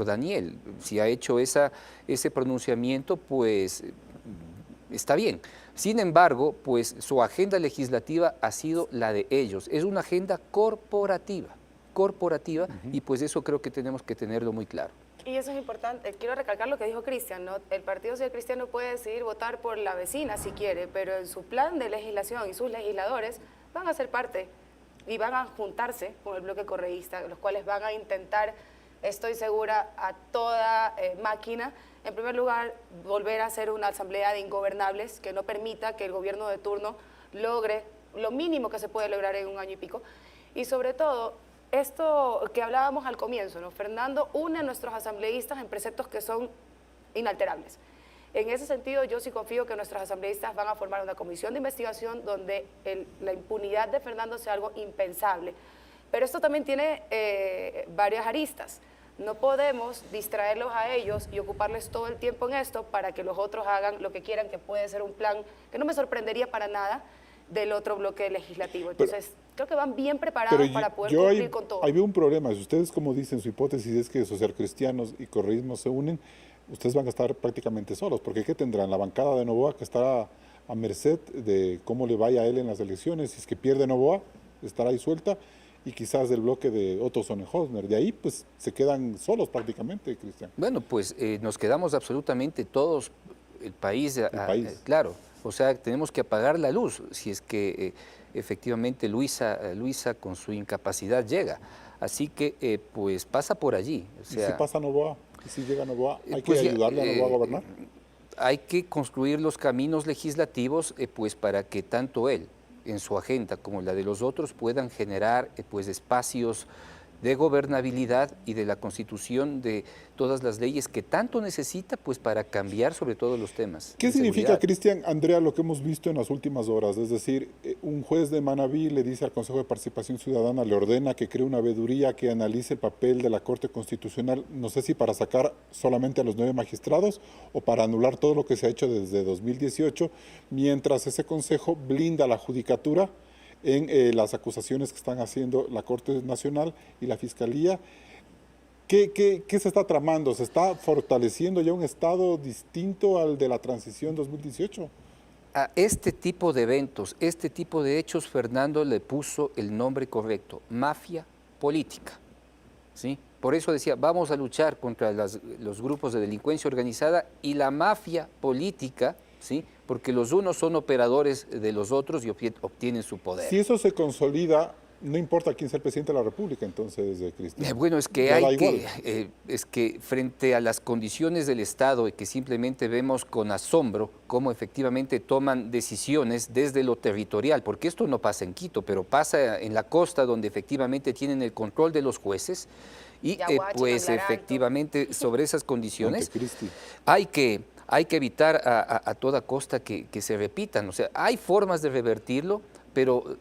Daniel. Si ha hecho ese pronunciamiento, pues está bien. Sin embargo, pues su agenda legislativa ha sido la de ellos. Es una agenda corporativa, y pues eso creo que tenemos que tenerlo muy claro. Y eso es importante, quiero recalcar lo que dijo Cristian, ¿no? El Partido Social Cristiano puede decidir votar por la vecina si quiere, pero en su plan de legislación y sus legisladores van a ser parte y van a juntarse con el bloque correísta, los cuales van a intentar, estoy segura, a toda máquina, en primer lugar, volver a hacer una asamblea de ingobernables que no permita que el gobierno de turno logre lo mínimo que se puede lograr en un año y pico. Y sobre todo, esto que hablábamos al comienzo, ¿no? Fernando une a nuestros asambleístas en preceptos que son inalterables. En ese sentido, yo sí confío que nuestros asambleístas van a formar una comisión de investigación donde la impunidad de Fernando sea algo impensable. Pero esto también tiene varias aristas. No podemos distraerlos a ellos y ocuparles todo el tiempo en esto para que los otros hagan lo que quieran, que puede ser un plan que no me sorprendería para nada del otro bloque legislativo. Entonces, creo que van bien preparados para poder cumplir con todo. Ahí veo un problema. Si ustedes, como dicen, su hipótesis es que socialcristianos y correísmo se unen, ustedes van a estar prácticamente solos, porque ¿qué tendrán? La bancada de Noboa, que estará a merced de cómo le vaya a él en las elecciones. Si es que pierde Noboa, estará ahí suelta, y quizás del bloque de Otto Sonnenhosner. De ahí, pues, se quedan solos prácticamente, Cristian. Bueno, pues nos quedamos absolutamente todos, el país. Claro, o sea, tenemos que apagar la luz si es que efectivamente Luisa con su incapacidad llega. Así que, pues, pasa por allí. O sea, ¿y si pasa Noboa? ¿Y si llega Noboa? ¿Hay pues que ayudarle a Noboa a gobernar? Hay que construir los caminos legislativos, pues, para que tanto él, en su agenda, como la de los otros, puedan generar pues espacios de gobernabilidad y de la constitución de todas las leyes que tanto necesita pues para cambiar sobre todo los temas. ¿Qué significa, Cristian, Andrea, lo que hemos visto en las últimas horas? Es decir, un juez de Manabí le dice al Consejo de Participación Ciudadana, le ordena que cree una veeduría que analice el papel de la Corte Constitucional, no sé si para sacar solamente a los 9 magistrados o para anular todo lo que se ha hecho desde 2018, mientras ese Consejo blinda la judicatura en las acusaciones que están haciendo la Corte Nacional y la Fiscalía. ¿Qué se está tramando? ¿Se está fortaleciendo ya un Estado distinto al de la transición 2018? A este tipo de eventos, este tipo de hechos, Fernando le puso el nombre correcto, mafia política, ¿sí? Por eso decía, vamos a luchar contra los grupos de delincuencia organizada y la mafia política, ¿sí? Porque los unos son operadores de los otros y obtienen su poder. Si eso se consolida, no importa quién sea el presidente de la República, entonces, Cristian. Bueno, es que es que frente a las condiciones del Estado y que simplemente vemos con asombro cómo efectivamente toman decisiones desde lo territorial, porque esto no pasa en Quito, pero pasa en la costa donde efectivamente tienen el control de los jueces y pues efectivamente sobre esas condiciones hay que evitar a toda costa que se repitan. O sea, hay formas de revertirlo, pero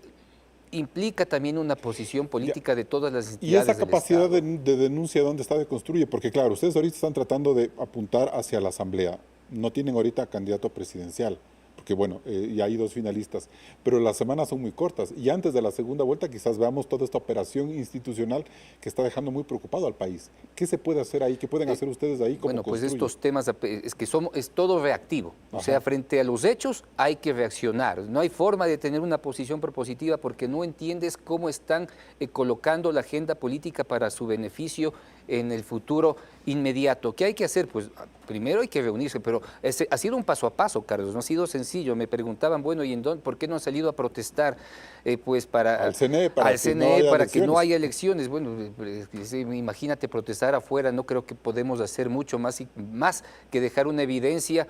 implica también una posición política de todas las entidades. Y esa capacidad de denuncia, ¿dónde está? De construir, porque claro, ustedes ahorita están tratando de apuntar hacia la Asamblea. No tienen ahorita candidato presidencial, porque bueno, ya hay 2 finalistas, pero las semanas son muy cortas y antes de la segunda vuelta quizás veamos toda esta operación institucional que está dejando muy preocupado al país. ¿Qué se puede hacer ahí? ¿Qué pueden hacer ustedes ahí? Bueno, pues estos temas, es que es todo reactivo. O sea, frente a los hechos hay que reaccionar. No hay forma de tener una posición propositiva porque no entiendes cómo están colocando la agenda política para su beneficio en el futuro inmediato. ¿Qué hay que hacer? Pues primero hay que reunirse, pero ha sido un paso a paso, Carlos, no ha sido sencillo. sencillo. Me preguntaban, bueno, ¿y en dónde, por qué no han salido a protestar? Pues al CNE, para que no haya elecciones. Bueno, imagínate protestar afuera, no creo que podemos hacer mucho más que dejar una evidencia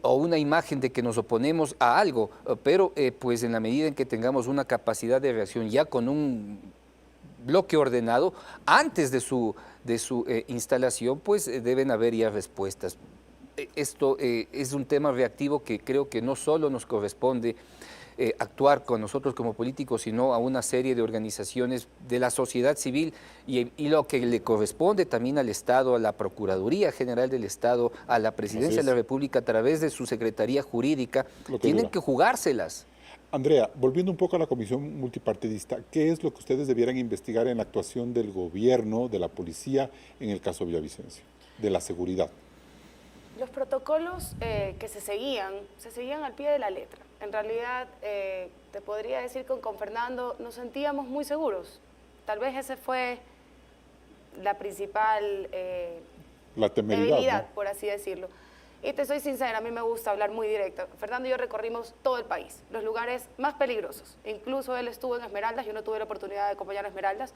o una imagen de que nos oponemos a algo, pero pues en la medida en que tengamos una capacidad de reacción ya con un bloque ordenado, antes de su instalación, pues deben haber ya respuestas. Esto es un tema reactivo que creo que no solo nos corresponde actuar con nosotros como políticos, sino a una serie de organizaciones de la sociedad civil y lo que le corresponde también al Estado, a la Procuraduría General del Estado, a la Presidencia de la República, a través de su Secretaría Jurídica, tienen que jugárselas. Andrea, volviendo un poco a la comisión multipartidista, ¿qué es lo que ustedes debieran investigar en la actuación del gobierno, de la policía, en el caso Villavicencio, de la seguridad? Los protocolos que se seguían al pie de la letra. En realidad, te podría decir que con Fernando nos sentíamos muy seguros. Tal vez ese fue la principal la temeridad, debilidad, ¿no? por así decirlo. Y te soy sincera, a mí me gusta hablar muy directo. Fernando y yo recorrimos todo el país, los lugares más peligrosos. Incluso él estuvo en Esmeraldas, yo no tuve la oportunidad de acompañar a Esmeraldas.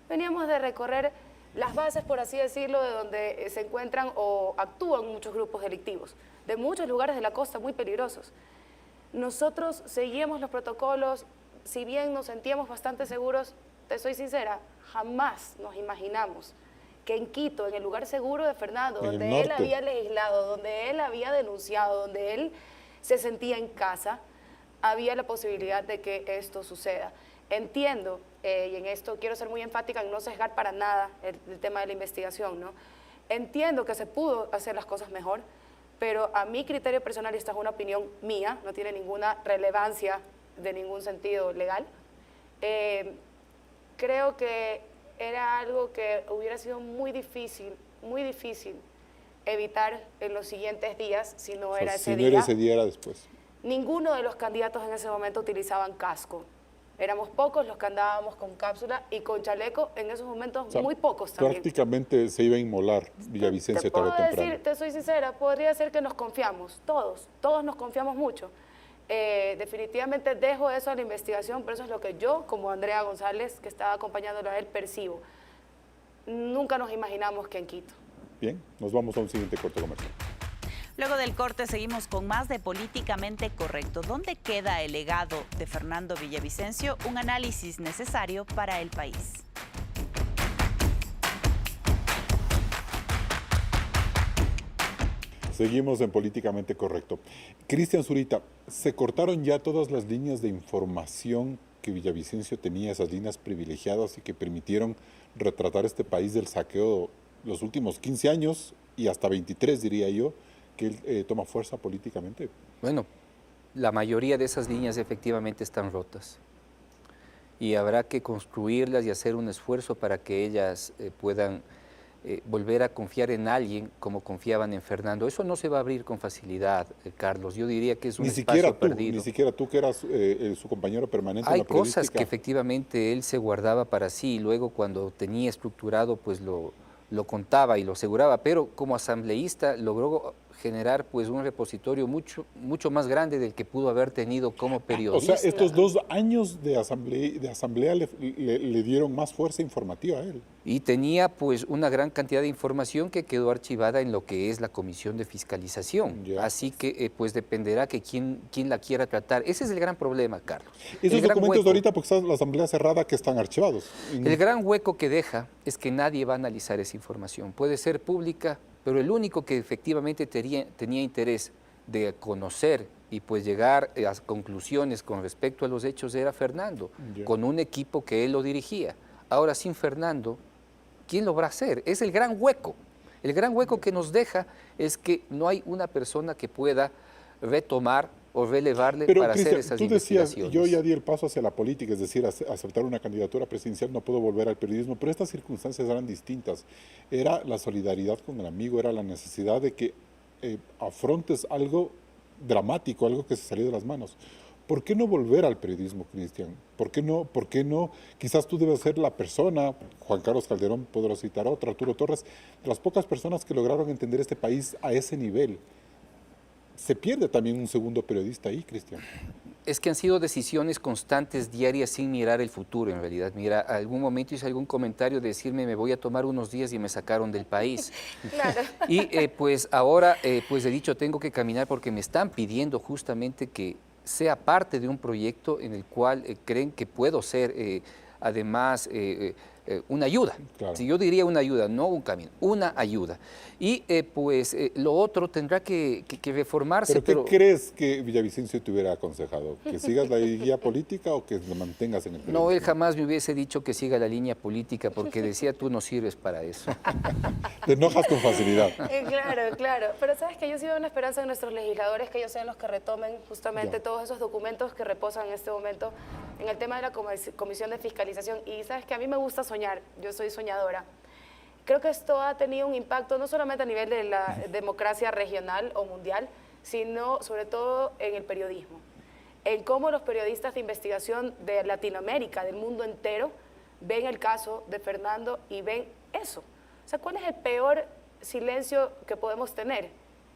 Veníamos de recorrer las bases, por así decirlo, de donde se encuentran o actúan muchos grupos delictivos, de muchos lugares de la costa muy peligrosos. Nosotros seguíamos los protocolos, si bien nos sentíamos bastante seguros, te soy sincera, jamás nos imaginamos que en Quito, en el lugar seguro de Fernando, donde él había legislado, donde él había denunciado, donde él se sentía en casa, había la posibilidad de que esto suceda. Entiendo, y en esto quiero ser muy enfática en no sesgar para nada el tema de la investigación, ¿no? Entiendo que se pudo hacer las cosas mejor, pero a mi criterio personal, y esta es una opinión mía, no tiene ninguna relevancia de ningún sentido legal, creo que era algo que hubiera sido muy difícil evitar en los siguientes días si no era ese día. Si no era ese día, era después. Ninguno de los candidatos en ese momento utilizaban casco. Éramos pocos los que andábamos con cápsula y con chaleco, en esos momentos muy pocos también. Prácticamente se iba a inmolar Villavicencio tarde o temprano. Te soy sincera, podría ser que nos confiamos, todos nos confiamos mucho. Definitivamente dejo eso a la investigación, pero eso es lo que yo, como Andrea González, que estaba acompañándolo a él, percibo. Nunca nos imaginamos que en Quito. Bien, nos vamos a un siguiente corte comercial. Luego del corte seguimos con más de Políticamente Correcto. ¿Dónde queda el legado de Fernando Villavicencio? Un análisis necesario para el país. Seguimos en Políticamente Correcto. Cristian Zurita, ¿se cortaron ya todas las líneas de información que Villavicencio tenía, esas líneas privilegiadas y que permitieron retratar este país del saqueo los últimos 15 años y hasta 23, diría yo, que él toma fuerza políticamente? Bueno, la mayoría de esas líneas efectivamente están rotas y habrá que construirlas y hacer un esfuerzo para que ellas puedan volver a confiar en alguien como confiaban en Fernando. Eso no se va a abrir con facilidad, Carlos. Yo diría que es un espacio perdido. Ni siquiera tú, que eras su compañero permanente. Hay cosas que efectivamente él se guardaba para sí y luego cuando tenía estructurado pues lo contaba y lo aseguraba, pero como asambleísta logró generar pues un repositorio mucho más grande del que pudo haber tenido como periodista. O sea, estos 2 años de asamblea le dieron más fuerza informativa a él. Y tenía pues una gran cantidad de información que quedó archivada en lo que es la Comisión de Fiscalización. Ya. Así que pues dependerá que quién la quiera tratar. Ese es el gran problema, Carlos. Esos documentos de ahorita, porque está la asamblea cerrada, que están archivados. El gran hueco que deja es que nadie va a analizar esa información. Puede ser pública, pero el único que efectivamente tenía interés de conocer y pues llegar a conclusiones con respecto a los hechos era Fernando, con un equipo que él lo dirigía. Ahora, sin Fernando, ¿quién lo va a hacer? Es el gran hueco. El gran hueco que nos deja es que no hay una persona que pueda retomar o relevarle para hacer esas investigaciones. Tú decías, yo ya di el paso hacia la política, es decir, aceptar una candidatura presidencial, no puedo volver al periodismo, pero estas circunstancias eran distintas. Era la solidaridad con el amigo, era la necesidad de que afrontes algo dramático, algo que se salió de las manos. ¿Por qué no volver al periodismo, Cristian? ¿Por qué no? Quizás tú debes ser la persona, Juan Carlos Calderón, podrá citar a otro, Arturo Torres, de las pocas personas que lograron entender este país a ese nivel. Se pierde también un segundo periodista ahí, Cristian. Es que han sido decisiones constantes, diarias, sin mirar el futuro, en realidad. Mira, algún momento hice algún comentario de decirme, me voy a tomar unos días y me sacaron del país. Claro. Y pues ahora, pues he dicho, tengo que caminar porque me están pidiendo justamente que sea parte de un proyecto en el cual creen que puedo ser, además, una ayuda. Claro. Si yo diría una ayuda, no un camino, una ayuda. Y pues lo otro tendrá que reformarse. ¿Pero qué crees que Villavicencio te hubiera aconsejado? ¿Que sigas la guía política o que lo mantengas en el periodismo? No, él jamás me hubiese dicho que siga la línea política porque decía, tú no sirves para eso. Te enojas con facilidad. Claro, claro. Pero sabes que yo sí veo una esperanza en nuestros legisladores, que ellos sean los que retomen justamente Ya. todos esos documentos que reposan en este momento en el tema de la Comisión de Fiscalización. Y sabes que a mí me gusta soñar, yo soy soñadora. Creo que esto ha tenido un impacto no solamente a nivel de la democracia regional o mundial, sino sobre todo en el periodismo. En cómo los periodistas de investigación de Latinoamérica, del mundo entero, ven el caso de Fernando y ven eso. O sea, ¿cuál es el peor silencio que podemos tener?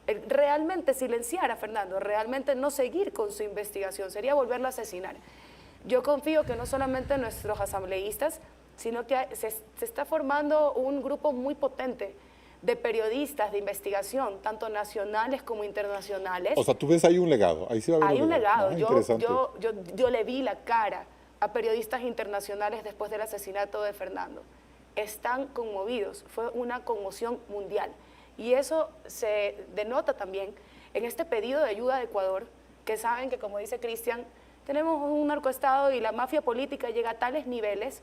El realmente silenciar a Fernando, realmente no seguir con su investigación, sería volverlo a asesinar. Yo confío que no solamente nuestros asambleístas, sino que se está formando un grupo muy potente de periodistas de investigación, tanto nacionales como internacionales. O sea, tú ves ahí un legado. Ahí sí va a haber Hay un legado. Ah, interesante. Yo le vi la cara a periodistas internacionales después del asesinato de Fernando. Están conmovidos, fue una conmoción mundial. Y eso se denota también en este pedido de ayuda de Ecuador, que saben que, como dice Cristian, tenemos un narcoestado y la mafia política llega a tales niveles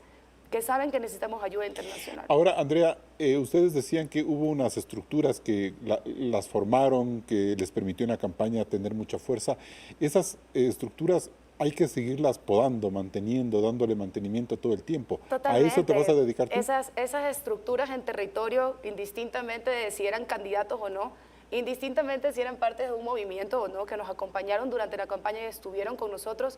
que saben que necesitamos ayuda internacional. Ahora, Andrea, ustedes decían que hubo unas estructuras que las formaron, que les permitió una campaña tener mucha fuerza. Esas estructuras hay que seguirlas podando, manteniendo, dándole mantenimiento todo el tiempo. Totalmente. ¿A eso te vas a dedicar tú? Esas estructuras en territorio, indistintamente de si eran candidatos o no, indistintamente si eran parte de un movimiento o no, que nos acompañaron durante la campaña y estuvieron con nosotros,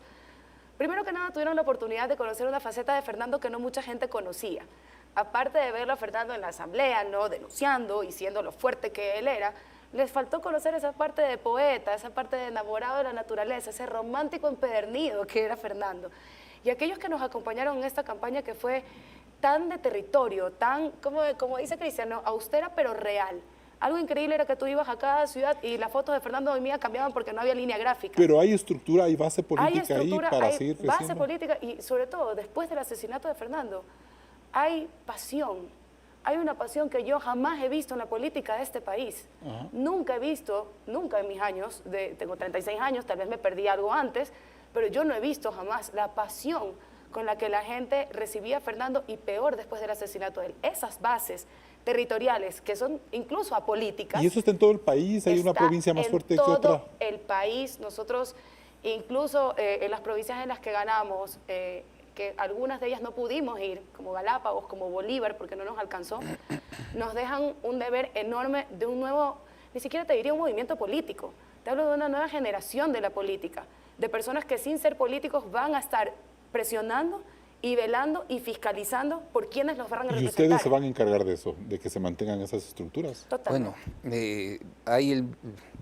primero que nada tuvieron la oportunidad de conocer una faceta de Fernando que no mucha gente conocía. Aparte de verlo a Fernando en la asamblea, ¿no?, denunciando y siendo lo fuerte que él era, les faltó conocer esa parte de poeta, esa parte de enamorado de la naturaleza, ese romántico empedernido que era Fernando. Y aquellos que nos acompañaron en esta campaña que fue tan de territorio, tan, como dice Cristiano, austera pero real. Algo increíble era que tú ibas a cada ciudad y las fotos de Fernando y mía cambiaban porque no había línea gráfica. Pero hay estructura, hay base política ahí para hay seguir creciendo. base política y sobre todo después del asesinato de Fernando hay pasión. Hay una pasión que yo jamás he visto en la política de este país. Ajá. Nunca he visto, nunca en mis años, tengo 36 años, tal vez me perdí algo antes, pero yo no he visto jamás la pasión con la que la gente recibía a Fernando y peor después del asesinato de él. Esas bases territoriales que son incluso apolíticas. ¿Y eso está en todo el país? ¿Hay una está provincia más fuerte que en otra? todo el país. Nosotros, incluso en las provincias en las que ganamos, que algunas de ellas no pudimos ir, como Galápagos, como Bolívar, porque no nos alcanzó, nos dejan un deber enorme de un nuevo, ni siquiera te diría un movimiento político, te hablo de una nueva generación de la política, de personas que sin ser políticos van a estar presionando y velando y fiscalizando por quienes los van a representar. ¿Y ustedes se van a encargar de eso, de que se mantengan esas estructuras? Totalmente. Bueno, hay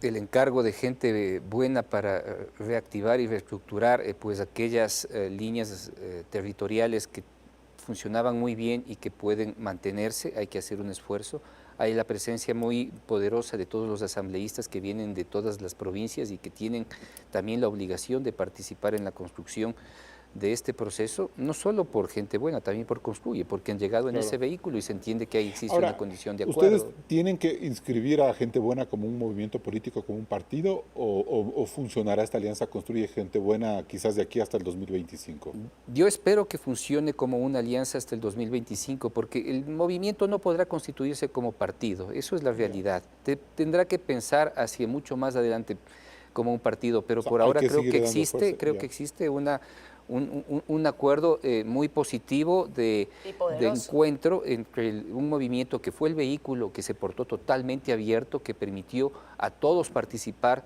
el encargo de gente buena para reactivar y reestructurar pues aquellas líneas territoriales que funcionaban muy bien y que pueden mantenerse. Hay que hacer un esfuerzo. Hay la presencia muy poderosa de todos los asambleístas que vienen de todas las provincias y que tienen también la obligación de participar en la construcción de este proceso, no solo por gente buena, también por Construye, porque han llegado en ese vehículo y se entiende que ahí existe Ahora, una condición de acuerdo. ¿ustedes tienen que inscribir a Gente Buena como un movimiento político, como un partido, o funcionará esta alianza Construye Gente Buena quizás de aquí hasta el 2025? Yo espero que funcione como una alianza hasta el 2025, porque el movimiento no podrá constituirse como partido, eso es la realidad. Tendrá que pensar hacia mucho más adelante como un partido, pero O sea, por hay ahora que creo seguir que dando existe, fuerza, creo ya. que existe un acuerdo muy positivo de encuentro entre un movimiento que fue el vehículo, que se portó totalmente abierto, que permitió a todos participar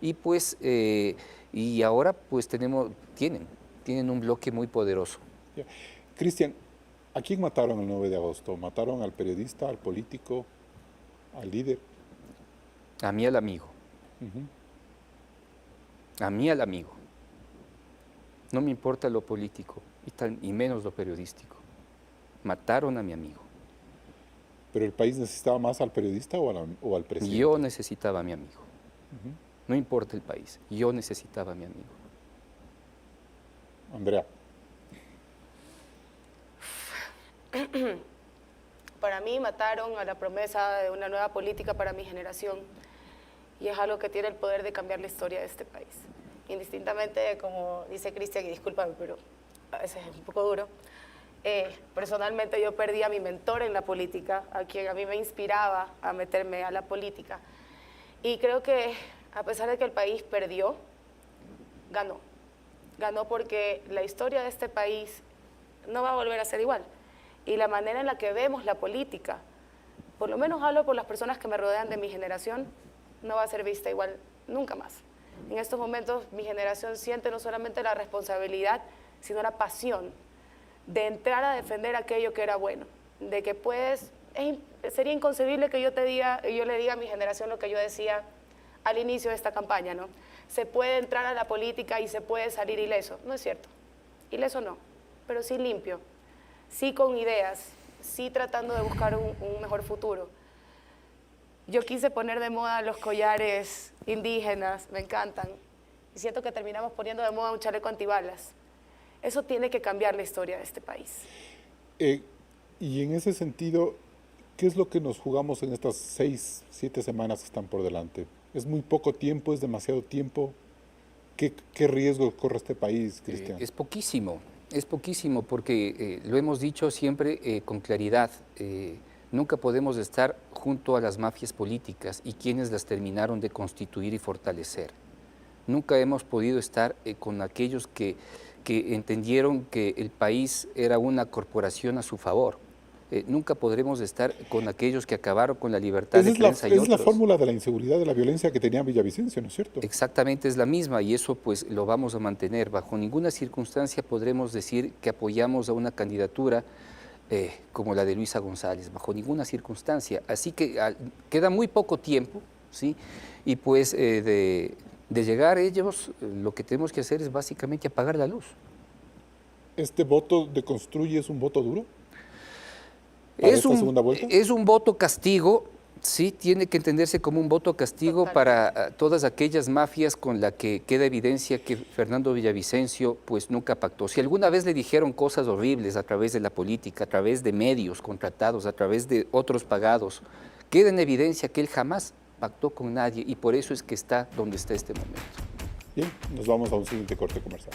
y pues y ahora pues tienen un bloque muy poderoso. Ya. Cristian, ¿a quién mataron el 9 de agosto? ¿Mataron al periodista, al político, al líder? A mí al amigo. Ujú. a mí al amigo. No me importa lo político y menos lo periodístico. Mataron a mi amigo. ¿Pero el país necesitaba más al periodista o al presidente? Yo necesitaba a mi amigo. No importa el país, yo necesitaba a mi amigo. Andrea. Para mí mataron a la promesa de una nueva política para mi generación y es algo que tiene el poder de cambiar la historia de este país. Indistintamente, como dice Cristian, y discúlpame, pero a veces es un poco duro, personalmente yo perdí a mi mentor en la política, a quien a mí me inspiraba a meterme a la política. Y creo que a pesar de que el país perdió, ganó. Ganó porque la historia de este país no va a volver a ser igual. Y la manera en la que vemos la política, por lo menos hablo por las personas que me rodean de mi generación, no va a ser vista igual nunca más. En estos momentos mi generación siente no solamente la responsabilidad, sino la pasión de entrar a defender aquello que era bueno, de que sería inconcebible que yo le diga a mi generación lo que yo decía al inicio de esta campaña, ¿no? Se puede entrar a la política y se puede salir ileso. No es cierto. Ileso no, pero sí limpio, sí con ideas, sí tratando de buscar un mejor futuro. Yo quise poner de moda los collares indígenas, me encantan, y siento que terminamos poniendo de moda un chaleco antibalas. Eso tiene que cambiar la historia de este país. Y en ese sentido, ¿qué es lo que nos jugamos en estas 6, 7 semanas que están por delante? ¿Es muy poco tiempo? ¿Es demasiado tiempo? ¿Qué riesgo corre este país, Cristian? Es poquísimo porque lo hemos dicho siempre con claridad. Nunca podemos estar junto a las mafias políticas y quienes las terminaron de constituir y fortalecer. Nunca hemos podido estar con aquellos que entendieron que el país era una corporación a su favor. Nunca podremos estar con aquellos que acabaron con la libertad de prensa y otros. Es la fórmula de la inseguridad, de la violencia que tenía Villavicencio, ¿no es cierto? Exactamente, es la misma y eso pues lo vamos a mantener. Bajo ninguna circunstancia podremos decir que apoyamos a una candidatura como la de Luisa González, bajo ninguna circunstancia. Así que queda muy poco tiempo, ¿sí? Y pues de llegar ellos, lo que tenemos que hacer es básicamente apagar la luz. ¿Este voto de Construye es un voto duro? ¿Para esta segunda vuelta? Es un voto castigo, sí, tiene que entenderse como un voto castigo para todas aquellas mafias con las que queda evidencia que Fernando Villavicencio pues nunca pactó. Si alguna vez le dijeron cosas horribles a través de la política, a través de medios contratados, a través de otros pagados, queda en evidencia que él jamás pactó con nadie y por eso es que está donde está este momento. Bien, nos vamos a un siguiente corte comercial.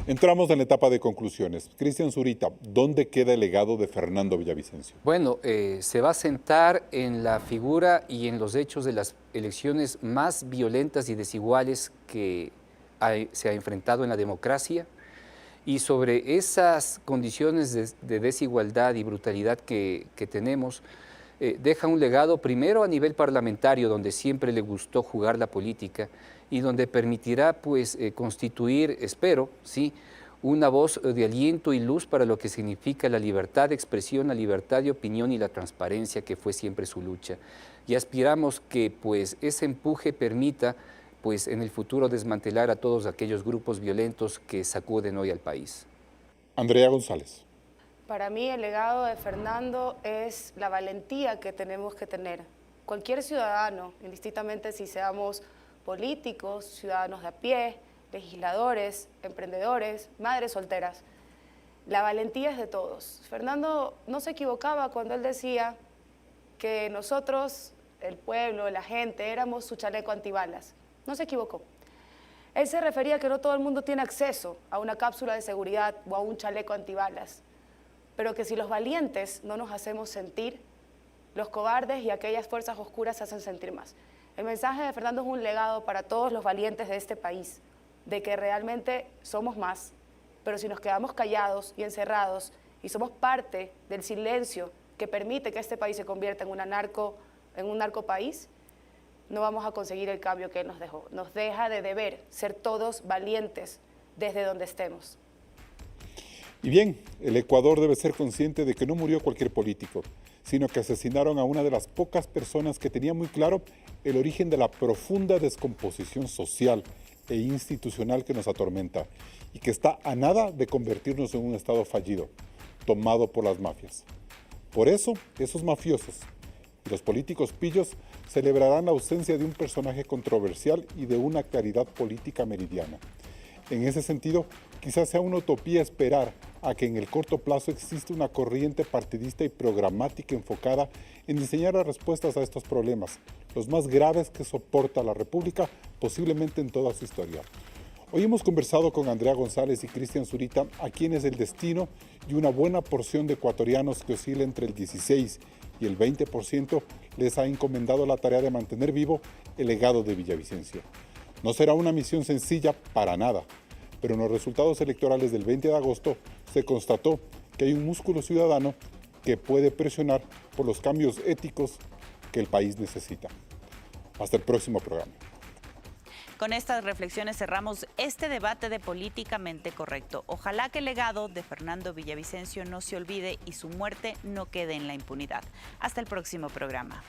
Entramos en la etapa de conclusiones. Cristian Zurita, ¿dónde queda el legado de Fernando Villavicencio? Bueno, se va a sentar en la figura y en los hechos de las elecciones más violentas y desiguales que se ha enfrentado en la democracia y sobre esas condiciones de desigualdad y brutalidad que tenemos, deja un legado primero a nivel parlamentario, donde siempre le gustó jugar la política, y donde permitirá pues constituir, espero, ¿sí?, una voz de aliento y luz para lo que significa la libertad de expresión, la libertad de opinión y la transparencia que fue siempre su lucha. Y aspiramos que pues ese empuje permita pues en el futuro desmantelar a todos aquellos grupos violentos que sacuden hoy al país. Andrea González. Para mí el legado de Fernando es la valentía que tenemos que tener. Cualquier ciudadano, indistintamente si seamos políticos, ciudadanos de a pie, legisladores, emprendedores, madres solteras. La valentía es de todos. Fernando no se equivocaba cuando él decía que nosotros, el pueblo, la gente, éramos su chaleco antibalas. No se equivocó. Él se refería a que no todo el mundo tiene acceso a una cápsula de seguridad o a un chaleco antibalas, pero que si los valientes no nos hacemos sentir, los cobardes y aquellas fuerzas oscuras se hacen sentir más. El mensaje de Fernando es un legado para todos los valientes de este país, de que realmente somos más, pero si nos quedamos callados y encerrados y somos parte del silencio que permite que este país se convierta en un narcopaís, no vamos a conseguir el cambio que él nos dejó. Nos deja de deber ser todos valientes desde donde estemos. Y bien, el Ecuador debe ser consciente de que no murió cualquier político, sino que asesinaron a una de las pocas personas que tenía muy claro el origen de la profunda descomposición social e institucional que nos atormenta y que está a nada de convertirnos en un Estado fallido, tomado por las mafias. Por eso, esos mafiosos y los políticos pillos celebrarán la ausencia de un personaje controversial y de una claridad política meridiana. En ese sentido, quizás sea una utopía esperar a que en el corto plazo exista una corriente partidista y programática enfocada en diseñar las respuestas a estos problemas, los más graves que soporta la República, posiblemente en toda su historia. Hoy hemos conversado con Andrea González y Cristian Zurita, a quienes el destino y una buena porción de ecuatorianos que oscila entre el 16 y el 20% les ha encomendado la tarea de mantener vivo el legado de Villavicencio. No será una misión sencilla para nada, pero en los resultados electorales del 20 de agosto se constató que hay un músculo ciudadano que puede presionar por los cambios éticos que el país necesita. Hasta el próximo programa. Con estas reflexiones cerramos este debate de Políticamente Correcto. Ojalá que el legado de Fernando Villavicencio no se olvide y su muerte no quede en la impunidad. Hasta el próximo programa.